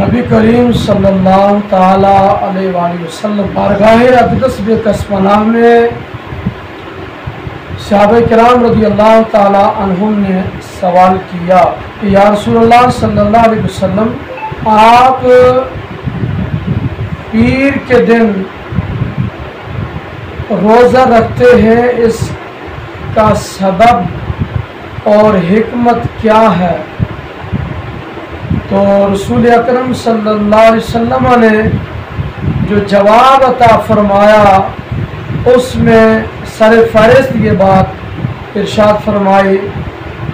نبی کریم صلی اللہ تعالی علیہ وآلہ وسلم بارگاہ اقدس بکس پناہ میں صحابہ کرام رضی اللہ تعالی عنہم نے سوال کیا کہ یا رسول اللہ صلی اللہ علیہ وسلم، آپ پیر کے دن روزہ رکھتے ہیں، اس کا سبب اور حکمت کیا ہے؟ تو رسول اکرم صلی اللہ علیہ وسلم نے جو جواب عطا فرمایا اس میں سر فہرست یہ بات ارشاد فرمائی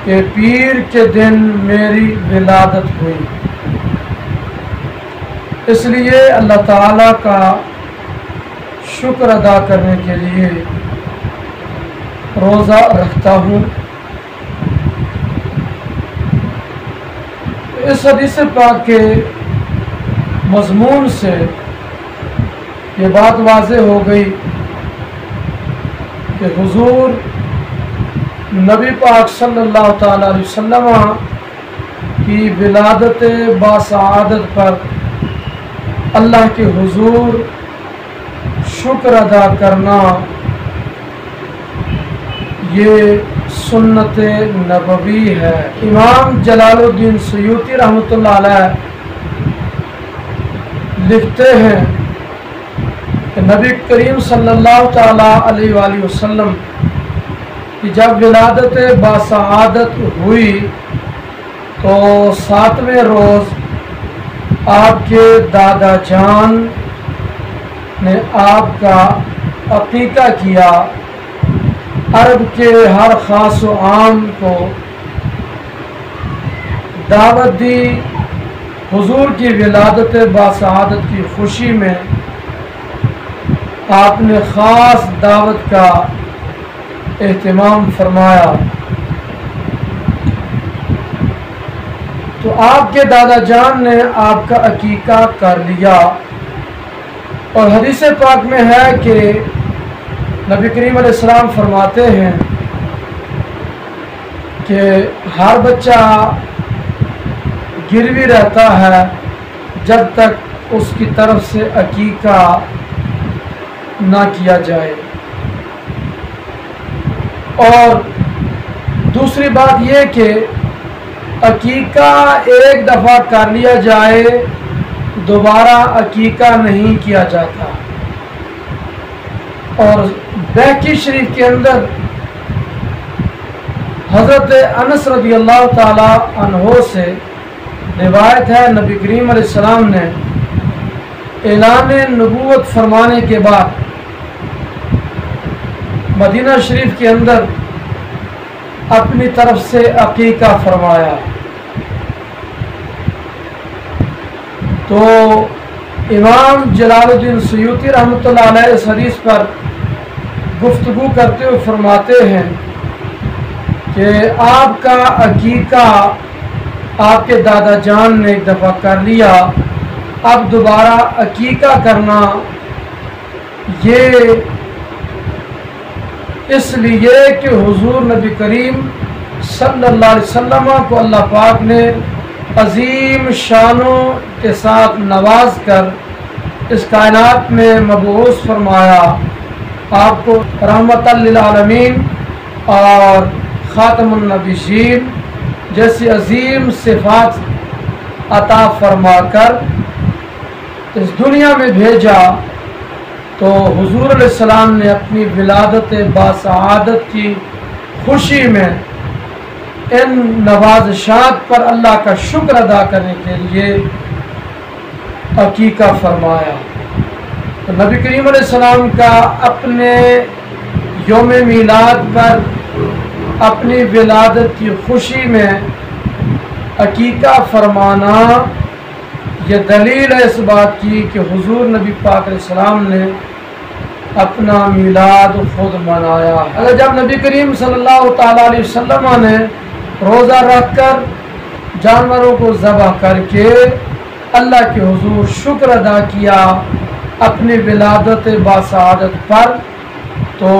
کہ پیر کے دن میری ولادت ہوئی، اس لیے اللہ تعالیٰ کا شکر ادا کرنے کے لیے روزہ رکھتا ہوں۔ اس حدیث پاک کے مضمون سے یہ بات واضح ہو گئی کہ حضور نبی پاک صلی اللہ تعالی علیہ وسلم کی ولادت باسعادت پر اللہ کے حضور شکر ادا کرنا یہ سنت نبوی ہے۔ امام جلال الدین سیوطی رحمۃ اللہ علیہ لکھتے ہیں کہ نبی کریم صلی اللہ تعالی علیہ وآلہ وسلم کی جب ولادت باسعادت ہوئی تو 7ویں روز آپ کے دادا جان نے آپ کا عقیقہ کیا، عرب کے ہر خاص و عام کو دعوت دی، حضور کی ولادت باسعادت کی خوشی میں آپ نے خاص دعوت کا اہتمام فرمایا۔ تو آپ کے دادا جان نے آپ کا عقیقہ کر لیا، اور حدیث پاک میں ہے کہ نبی کریم علیہ السلام فرماتے ہیں کہ ہر بچہ گروی رہتا ہے جب تک اس کی طرف سے عقیقہ نہ کیا جائے، اور دوسری بات یہ کہ عقیقہ ایک دفعہ کر لیا جائے دوبارہ عقیقہ نہیں کیا جاتا۔ اور بہقی شریف کے اندر حضرت انس رضی اللہ تعالی عنہ سے روایت ہے، نبی کریم علیہ السلام نے اعلان نبوت فرمانے کے بعد مدینہ شریف کے اندر اپنی طرف سے عقیقہ فرمایا۔ تو امام جلال الدین سیوطی رحمۃ اللہ علیہ اس حدیث پر گفتگو کرتے ہوئے فرماتے ہیں کہ آپ کا عقیقہ آپ کے دادا جان نے ایک دفعہ کر لیا، اب دوبارہ عقیقہ کرنا یہ اس لیے کہ حضور نبی کریم صلی اللہ علیہ وسلم کو اللہ پاک نے عظیم شانوں کے ساتھ نواز کر اس کائنات میں مبعوث فرمایا، آپ کو رحمت للعالمین اور خاتم النبیین جیسی عظیم صفات عطا فرما کر اس دنیا میں بھیجا۔ تو حضور علیہ السلام نے اپنی ولادت باسعادت کی خوشی میں ان نوازشات پر اللہ کا شکر ادا کرنے کے لیے عقیقہ فرمایا۔ تو نبی کریم علیہ السلام کا اپنے یوم میلاد پر اپنی ولادت کی خوشی میں عقیقہ فرمانا یہ دلیل ہے اس بات کی کہ حضور نبی پاک علیہ السلام نے اپنا میلاد خود منایا۔ اگر جب نبی کریم صلی اللہ تعالیٰ علیہ وسلم نے روزہ رکھ کر جانوروں کو ذبح کر کے اللہ کے حضور شکر ادا کیا اپنی ولادت باسعادت پر، تو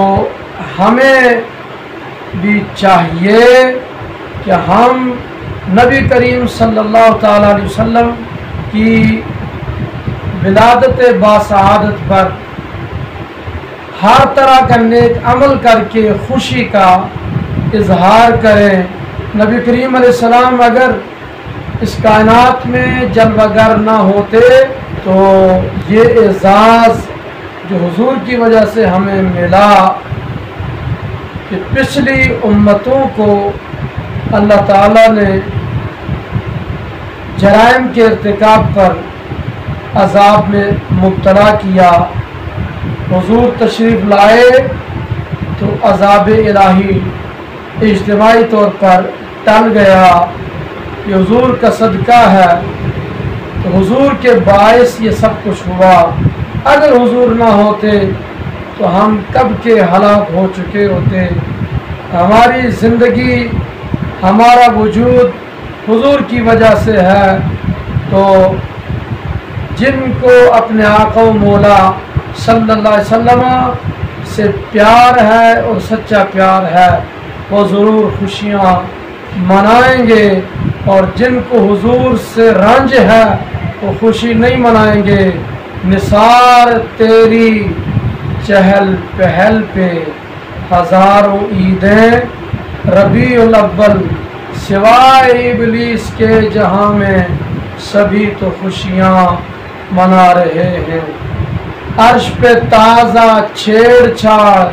ہمیں بھی چاہیے کہ ہم نبی کریم صلی اللہ تعالیٰ علیہ وسلم کی ولادت باسعادت پر ہر طرح کا نیک عمل کر کے خوشی کا اظہار کریں۔ نبی کریم علیہ السلام اگر اس کائنات میں جلوہ گر نہ ہوتے تو یہ اعزاز جو حضور کی وجہ سے ہمیں ملا کہ پچھلی امتوں کو اللہ تعالیٰ نے جرائم کے ارتکاب پر عذاب میں مبتلا کیا، حضور تشریف لائے تو عذاب الہی اجتماعی طور پر ٹل گیا۔ یہ حضور کا صدقہ ہے، تو حضور کے باعث یہ سب کچھ ہوا۔ اگر حضور نہ ہوتے تو ہم کب کے ہلاک ہو چکے ہوتے۔ ہماری زندگی، ہمارا وجود حضور کی وجہ سے ہے۔ تو جن کو اپنے آقا و مولا صلی اللہ علیہ وسلم سے پیار ہے اور سچا پیار ہے، وہ ضرور خوشیاں منائیں گے، اور جن کو حضور سے رنج ہے وہ خوشی نہیں منائیں گے۔ نثار تیری چہل پہل پہ ہزاروں عیدیں، ربیع الاول سوائے ابلیس کے جہاں میں سبھی تو خوشیاں منا رہے ہیں۔ عرش پہ تازہ چھیڑ چھاڑ،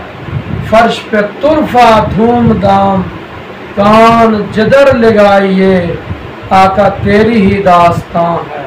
فرش پہ طرفہ دھوم دھام، کان جدر لگائیے آقا تیری ہی داستان ہے۔